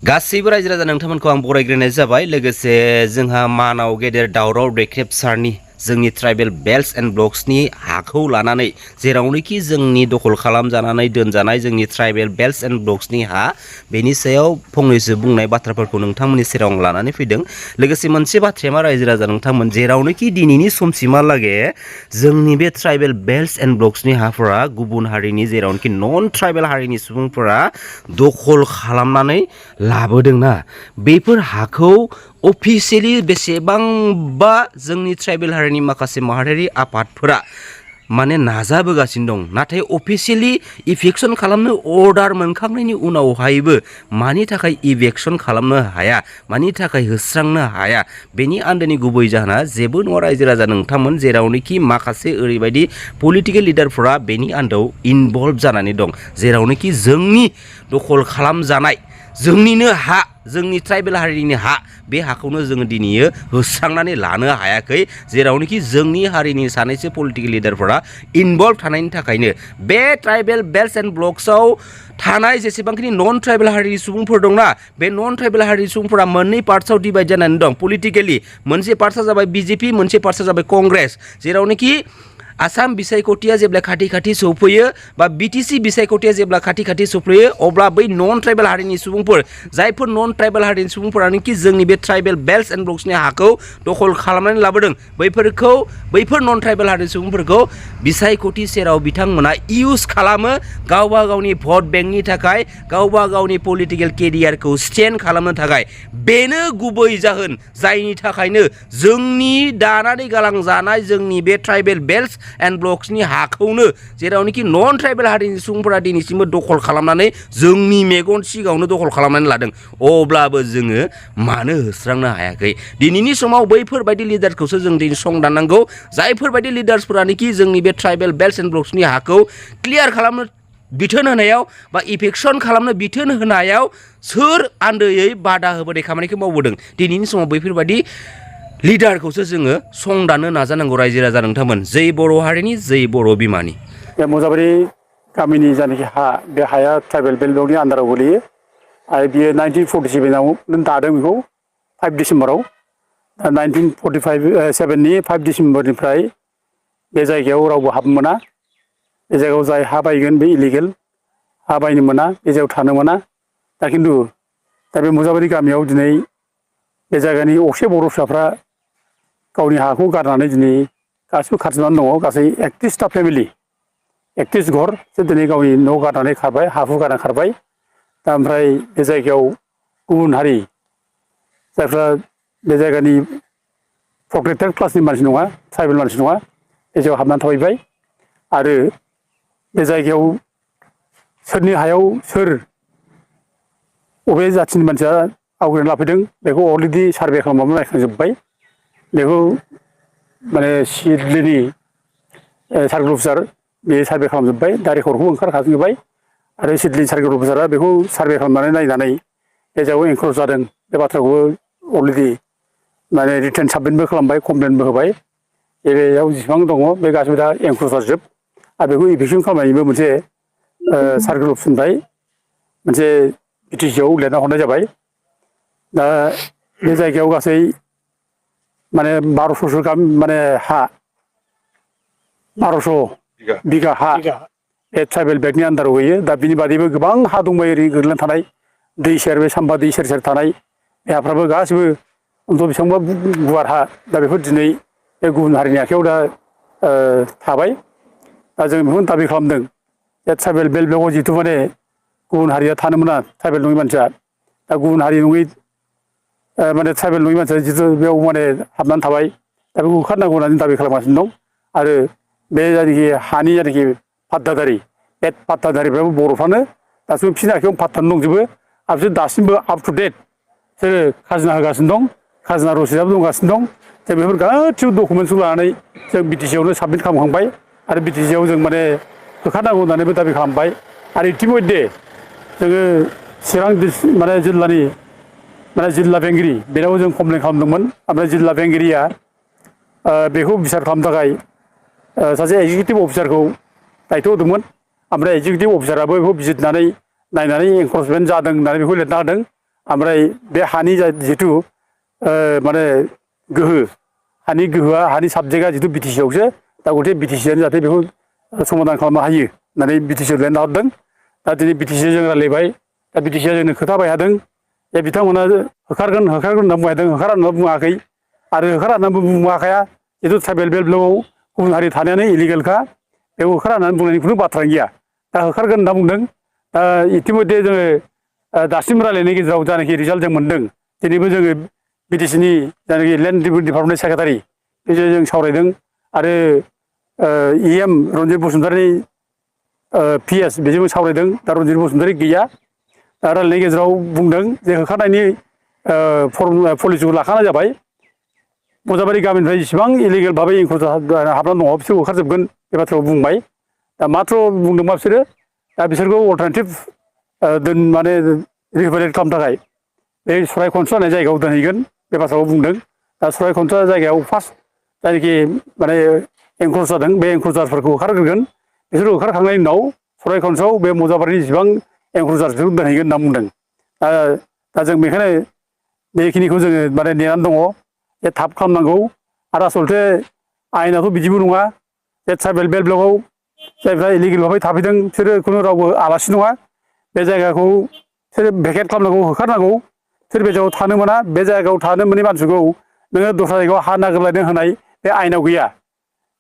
गासैबो रायजो राजा नोंथांमोनखौ आं बरायग्रोनाय जाबाय। लोगोसे जोंहा मानाव गेदेर दावराव देख्रेबसारनि जोंनि ट्राइबेल बेल्ट्स एन्ड ब्लक्सनि हाखौ लानानै जेरावनोखि जोंनि दखल खालामजानानै दोनजानाय जोंनि ट्राइबेल बेल्ट्स एन्ड ब्लक्सनि हा बेनि सायाव फंनैसो बुंनाय बाथ्राफोरखौ नोंथांमोननि सेराव आं लानानै फैदों। लोगोसे मोनसे बाथ्राया मा रायजो राजा नोंथांमोन, जेरावनोखि दिनैनि समसिमहालागै जोंनि बे ट्राइबेल बेल्ट्स एन्ड ब्लक्सनि हाफोरा गुबुन हारिनि जेरावनोखि नन ट्राइबेल हारिनि सुबुंफोरा दखल खालामनानै लाबोदोंना, बेफोर हाखौ अफिसियेलि बेसेबांबा जोंनि ट्राइबेल हारिनि माखासे माहारियारि आफादफोरा माने नाजाबोगासिनो दं, नाथाय अफिसियेलि इभेक्सन खालामनो अर्डार मोनखांनायनि उनावहायबो मानि थाखाय इभेक्सन खालामनो हाया, मानि थाखाय होस्रांनो हाया, बेनि आन्दोनि गुबै जाहोना जेबो नङा रायजो राजा नोंथांमोन, जेरावनोखि माखासे ओरैबायदि पलिटिकेल लिडारफोरा बेनि आन्दोआव इनभल्भ जानानै दं, जेरावनोखि जोंनि दखल खालामजानाय जोंनिनो हा, जोंनि ट्राइबेल हारिनि हा, बे हाखौनो जोङो दिनैयो होस्रांनानै लानो हायाखै, जेरावनोखि जोंनि हारिनि सानैसो पलिटिकेल लिडारफोरा इनभल्भ थानायनि थाखायनो बे ट्राइबेल बेल्ट्स एन्ड ब्लक्सआव थानाय जेसेबांखिनि नन ट्राइबेल हारिनि सुबुंफोर दंना, बे नन ट्राइबेल हारिनि सुबुंफोरा मोननै पार्ट्सआव डिभाइड जानानै दं पलिटिकेलि। मोनसे पार्ट्सआ जाबाय बिजेपि, मोनसे पार्ट्सआ जाबाय कंग्रेस। जेरावनोखि आसाम बिसायख'थिया जेब्ला खाथि खाथि सौफैयो बा बिटिसि बिसायख'थिया जेब्ला खाथि खाथि सौफैयो, अब्ला बै नन ट्राइबेल हारिनि सुबुंफोर, जायफोर नन ट्राइबेल हारिनि सुबुंफोरानोखि जोंनि बे ट्राइबेल बेल्ट्स एन्ड ब्लक्सनि हाखौ दखल खालामनानै लाबोदों, बैफोर नन ट्राइबेल हारिनि सुबुंफोरखौ बिसायख'थि सेराव बिथांमोना इउज खालामो गावबा गावनि भट बेंकनि थाखाय, गावबा गावनि पलिटिकेल केरियारखौ स्टेन्ड खालामनो थाखाय। बेनो गुबै जाहोन जायनि थाखायनो जोंनि दानानै गालांजानाय जोंनि बे ट्राइबेल बेल्ट्स एन्ड ब्लक्सनि हाखौनो जेरावनोखि नन ट्राइबेल हारिनि सुबुंफोरा दिनैसिमबो दखल खालामनानै जोंनि मेगन सिगाङावनो दखल खालामनानै लादों, अब्लाबो जोङो मानो होस्रांनो हायाखै? दिनैनि समाव बैफोरबायदि लिडारखौसो जों दिनै संदाननांगौ, जायफोरबायदि लिडार्सफोरानोखि जोंनि बे ट्राइबेल बेल्ट्स एन्ड ब्लक्सनि हाखौ क्लियार खालामनो बिथोन होनायाव बा इभेक्सन खालामनो बिथोन होनायाव सोर आन्दोयै बादा होबोनाय खामानिखौ मावबोदों, दिनैनि समाव बैफोरबायदि लिडारखौसो जोङो संदाननो नाजानांगौ रायजो राजा नोंथांमोन। जै बर' हारिनि, जै बर' बिमानि। बे मजाबारि गामिनि जानाखि हा, बे हाया ट्राइबेल बेल्ट ब्लकनि आन्दाराव गोलैयो आरो बियो 1947आव दादों बेखौ 5 डिसेम्बराव। 1947नि 5 डिसेम्बरनिफ्राय बे जायगायाव रावबो हाबनो मोना, बे जायगायाव जाय हा बायगोन बे इलिगेल, हा बायनो मोना, बे जायगायाव थानो मोना। दा खिन्थु बे मजाबारि गामियाव दिनै बे जायगानि असे बर' फिसाफ्रा गावनि हाखौ गारनानै दिनै गासिबो खारजोबनानै दङ। गासै 31टा फेमिलि, 31 घरसो दिनै गावनि न' गारनानै खारबाय, हा हु गारनानै खारबाय। दा ओमफ्राय बे जायगायाव गुबुन हारि जायफ्रा बे जायगानि प्रटेक्टेड क्लासनि मानसि नङा, ट्राइबेल मानसि नङा, बे जायगायाव हाबनानै थाफैबाय। आरो बे जायगायाव सोरनि हायाव सोर बबे जाथिनि मानसिया आवग्रिनानै लाफैदों बेखौ अलरेडि सार्भे खालामनानै नायखांजोब्बाय। बेखौ माने सिडलिनि सार्कल अफिसार बे सार्भे खालामजोब्बाय, दा रेकर्डखौ ओंखारखाजोब्बाय। आरो सिडलिनि सार्कल अफिसारा बेखौ सार्भे खालामनानै नायनानै बे जायगायाव एनक्रच जादों बे बाथ्राखौबो अलरेडि माने रिटेन साबमिटबो खालामबाय, कमप्लेनबो होबाय। एरियायाव जेसेबां दङ बे गासिबो दा एनक्रच जाजोब। आरो बेखौ इभिकसन खालामनायनिबो मोनसे सार्कल अफिसनिफ्राय मोनसे बिटिसिआव लिरना हरनाय जाबाय। दा बे जायगायाव गासै माने 1200सो माने हा, 1200 बिगा हा बे ट्राइबेल बेल्टनि आन्दाराव गोलैयो। दा बिनि बादैबो गोबां हा दंबायो ओरै गोग्लैनानै थानाय, दै सेर, बे साम्बा दै सेर सेर थानाय बे हाफ्राबो गासिबो अन्थ' बेसेबांबा गुवार हा। दा बेफोर दिनै बे गुबुन हारिनि आखायाव दा थाबाय। दा जों बेखौनो दाबि खालामदों जे ट्राइबेल बेल्ट ब्लकआव जिहेथु माने गुबुन हारिया थानो मोना, ट्राइबेल नङि मानसिया। दा गुबुन हारि नङि माने ट्राइबेल नङि मानसिया जिहेतु बेयाव माने हाबनानै थाबाय, दा बेखौ होखारनांगौ होननानै दाबि खालामगासिनो दं। आरो बे जायनाखि हानि जायनाखि फाट्टादारि, बे फाट्टादारिफ्राबो बर'फ्रानो दासिमबो बिसोरनि आखायाव फाट्टानो दंजोबो। आरो बिसोर दासिमबो आप टु डेट बिसोरो खाजोना होगासिनो दं, खाजोना रसिदआबो दंगासिनो दं। जों बेफोर गासिबो डकुमेन्टसखौ लानानै जों बिटिसिआवनो साबमिट खालामखांबाय आरो बिटिसिआव जों माने होखारनांगौ होननानैबो दाबि खालामबाय। आरो इतिमध्य जोङो चिरां माने जिल्लानि माने जिल्ला बेंगिरि बेनावबो जों कमप्लेन खालामदोंमोन। ओमफ्राय जिल्ला बेंगिरिया बेखौ बिसार खालामनो थाखाय सासे एक्जिकिउटिभ अफिसारखौ दायथ' होदोंमोन। ओमफ्राय एक्जिकिउटिभ अफिसाराबो बेखौ बिजिरनानै नायनानै एनक्रचमेन्ट जादों होननानै बेखौ लिरना होदों। ओमफ्राय बे हानि जिथु माने गोहो हानि गोहोआ हानि साबजेक्टआ जिथु बिटिसि आवसो दा गथे बिटिसिआनो जाहाथे बेखौ समाधान खालामनो हायो होननानै बिटिसि लिरना हरदों दा दिनै बिटिसि जों रायलायबाय दा बिटिसिआ जोंनो खोथा बायहादों जे बिथांमोना होखारगोन होनना बुंहादों होखारा होनना बुङाखै आरो होखारा होनना बुङाखाया जिथु ट्राइबेल बेल्टआव गुबुन हारि थानायानो इलिगेलखा बेयाव होखारा होननानै बुंनायनि खुनु बाथ्रा गैया दा होखारगोन होनना बुंदों दा इतिमध्य जोङो दासिम रायलायनायनि गेजेराव जानाखि रिजाल्ट जों मोन्दों दिनैबो जोङो बिटिसिनि जायनाखि लेन्ड डिपार्टमेन्ट सेक्रेटारि बेजों जों सावरायदों आरो EM रन्जित बसुमतारी PS बेजोंबो सावरायदों दा रन्जित बसुमतारी गैया दा रायलायनायनि गेजेराव बुंदों जे होखारनायनि फर्मुला पलिसिखौ लाखानाय जाबाय मजाबारि गामिनिफ्राय जेसेबां इलिगेल भाबै हाबनानै दङ बिसोरखौ होखारजोबगोन बे बाथ्राखौ बुंबाय दा माथ्र बुंदोंबा बिसोरो दा बिसोरखौ अल्टारनेटिभ माने रिभेलेट खालामनो थाखाय बे सरायखनस्रा होननाय जायगायाव दोनहैगोन बे बाथ्राखौ बुंदों दा सरायखनस्रा जायगायाव फार्स्ट जायनाखि माने एंक्रज जादों बे एंक्रजारफोरखौ होखारग्रोगोन बिसोरखौ होखारखांनायनि उनाव सरायखनस्रायाव बे मजाबारिनि जेसेबां एंक्रजारफोरखौ दोनहैगोन होनना बुंदों दा जों बेखायनो बेखिनिखौ जोङो माने नेनानै दङ जे थाब खालामनांगौ आरो आसलथे आयेनाथ' बिदिबो नङा जे ट्राइबेल बेल्ट ब्लकआव जायफ्रा इलिगेल भाबै थाफैदों बिसोरो खुनु रावबो आलासि नङा बे जायगाखौ बिसोरो भेकेट खालामनांगौ होखारनांगौ सोर बे जायगायाव थानो मोना बे जायगायाव थानो मोनै मानसिखौ नोङो दस्रा जायगायाव हा नागिरलायनो होनाय बे आयेनाव गैया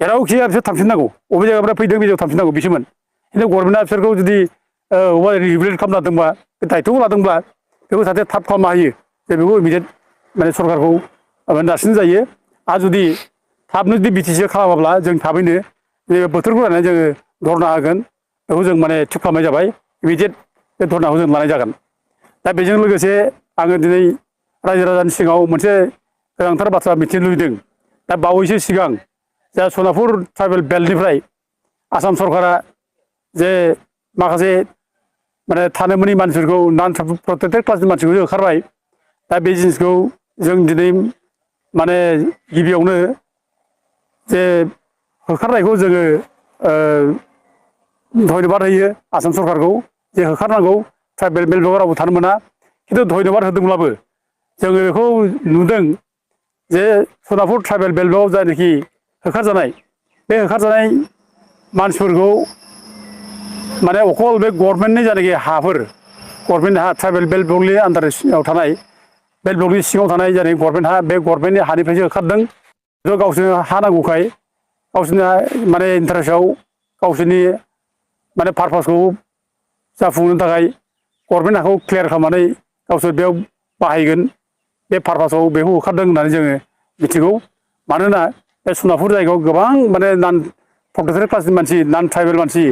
जेरावखि बिसोर थांफिननांगौ बबे जायगानिफ्राय फैदों बे जायगायाव थांफिननांगौ बिसोरमोन खिन्थु गभर्नमेन्टआ बिसोरखौ जुदि अबेबा रिगुलेट खालामना दोनबा बे दायथ'खौ लादोंब्ला बेखौ जाहाथे थाब खालामनो हायो जे बेखौ इमिडियेट माने सरकारखौ नारसिन जायो आरो जुदि थाबनो जुदि बिटिसि खालामाब्ला जों थाबैनो बोथोरखौ नायनानै जोङो धरना होगोन बेखौ जों माने थिग खालामनाय जाबाय इमिडियेट बे धरनाखौ जों लानाय जागोन दा बेजों लोगोसे आङो दिनै रायजो राजानि सिगाङाव मोनसे गोनांथार बाथ्रा मिथिनो लुबैदों दा बावैसो सिगां जा सनापुर ट्राइबेल बेल्टनिफ्राय आसाम सरकारा जे माखासे माने थानो मोनै मानसिफोरखौ नन प्रटेक्टेड क्लासनि मानसिखौ होखारबाय दा बे जिनिसखौ जों दिनै माने गिबियावनो जे होखारनायखौ जोङो धन्यबाद होयो आसाम सरकारखौ जे होखारनांगौ ट्राइबेल बेल्टआव रावबो थानो मोना खिन्थु धन्यबाद होदोंब्लाबो जोङो बेखौ नुदों जे सनापुर ट्राइबेल बेल्टआव जायनाखि होखारजानाय बे होखारजानाय मानसिफोरखौ माने अखल बे गभर्नमेन्टनि जायनाखि हाफोर गभर्नमेन्ट हा ट्राइबेल बेल्ट ब्लकनि आन्दाराव थानाय बेल्ट ब्लकनि सिङाव थानाय जायनाखि गभर्नमेन्ट हा बे गभर्नमेन्टनि हानिफ्रायसो होखारदों गावसोरनो हा नांगौखाय गावसोरनि माने इन्टारेस्टआव गावसोरनि माने पारपासखौ जाफुंनो थाखाय गभर्नमेन्ट हाखौ क्लियार खालामनानै गावसोर बेयाव बाहायगोन बे पारपासाव बेखौ होखारदों होननानै जोङो मिथिगौ मानोना बे सनापुर जायगायाव गोबां माने नन प्रटेक्टेड क्लासनि मानसि नन ट्राइबेल मानसि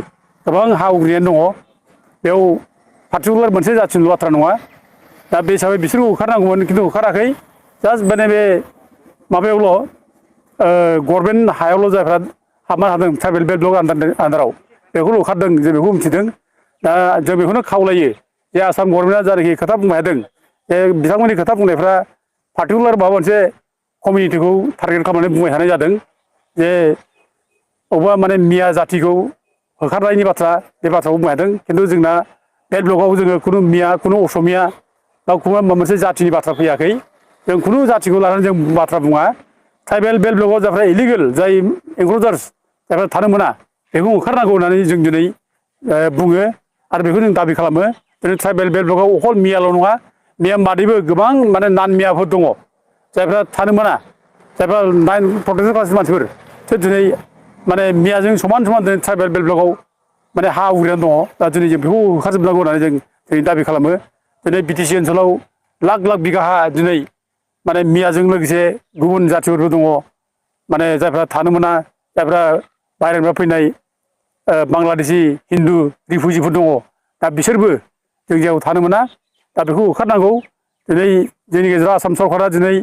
गोबां हा आवग्रिनानै दङ बेयाव पार्टिकुलार मोनसे जाथिनिल' बाथ्रा नङा दा बे हिसाबै बिसोरखौ होखारनांगौमोन खिन्थु होखाराखै जास्ट माने बे माबायावल' गभर्नमेन्ट हायावल' जायफ्रा हाबना थादों ट्राइबेल बेल्ट ब्लक आन्दाराव बेखौल' होखारदों जों बेखौ मिथिदों दा जों बेखौनो खावलायो जे आसाम गभर्नमेन्टआ जायनाखि खोथा बुंनो हादों जे बिथांमोननि खोथा बुंनायफ्रा पार्टिकुलार माबा मोनसे कमिउनिटिखौ टारगेट खालामनानै बुंबाय थानाय जादों जे अबेबा माने मिया जाथिखौ होखारनायनि बाथ्रा बे बाथ्राखौ बुंनो हादों खिन्थु जोंना बेल्ट ब्लकआव जोङो खुनु मिया खुनु असमिया बा खुनु माबा मोनसे जाथिनि बाथ्रा फैयाखै जों खुनु जाथिखौ लानानै जों बाथ्रा बुङा ट्राइबेल बेल्ट ब्लकआव जायफ्रा इलिगेल जाय एंक्रजार्स जायफ्रा थानो मोना बेखौ होखारनांगौ होननानै जों दिनै बुङो आरो बेखौ जों दाबि खालामो दिनै ट्राइबेल बेल्ट ब्लकआव अखल मियाल' नङा मिया बादैबो गोबां माने नान मियाफोर दङ जायफ्रा थानो मोना जायफ्रा नाइन प्रटेक्टेड क्लासनि मानसिफोर बिसोर दिनै माने मियाजों समान दिनै ट्राइबेल बेल्ट ब्लकआव माने हा आवग्रिनानै दङ दा दिनै जों बेखौ होखारजोबनांगौ होननानै जों दिनै दाबि खालामो दिनै बिटिसि ओनसोलाव लाख लाख बिगा हा दिनै माने मियाजों लोगोसे गुबुन जाथिफोरबो दङ माने जायफ्रा थानो मोना जायफ्रा बाहेरानिफ्राय फैनाय बांलादेशि हिन्दु रिफुजिफोर दङ दा बिसोरबो जों जायगायाव थानो मोना दा बेखौ होखारनांगौ दिनै जोंनि गेजेराव आसाम सरकारा दिनै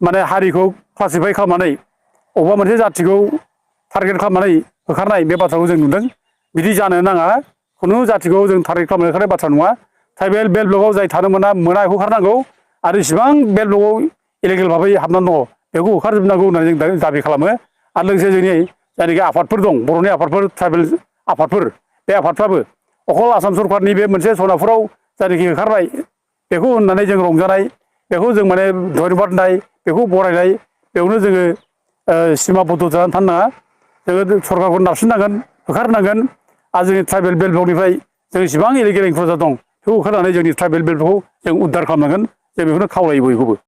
माने हारिखौ क्लासिफाइ खालामनानै अबेबा मोनसे जाथिखौ टारगेट खालामनानै होखारनाय बे बाथ्राखौ जों नुदों बिदि जानो नाङा खुनु जाथिखौ जों टारगेट खालामनानै होखारनाय बाथ्रा नङा ट्राइबेल बेल्ट ब्लकआव जाय थानो मोना बेखौ होखारनांगौ आरो इसिबां बेल्ट ब्लकआव इलिगेल भाबै हाबनानै दङ बेखौ होखारजोबनांगौ होननानै जों दाबि खालामो आरो लोगोसे जोंनि जायनाखि आफादफोर दं बर'नि आफादफोर ट्राइबेल आफादफोर बे आफादफ्राबो अखल आसाम सरकारनि बे मोनसे सनापुराव जायनाखि होखारबाय बेखौ होननानै जों रंजानाय, बेखौ जों माने धन्यबाद होनाय, बेखौ बरायनाय, बेयावनो जोङो सिमाबद्ध जानानै थानो नाङा। जोङो सरकारखौ नारसिननांगोन, होखारनांगोन आरो जोंनि ट्राइबेल बेल्ट ब्लकनिफ्राय जों इसेबां इलिगेल एंक्र'चार दं बेखौ होखारनानै जोंनि ट्राइबेल बेल्टखौ जों उद्धार खालामनांगोन। जों बेखौनो खावलायो बयखौबो।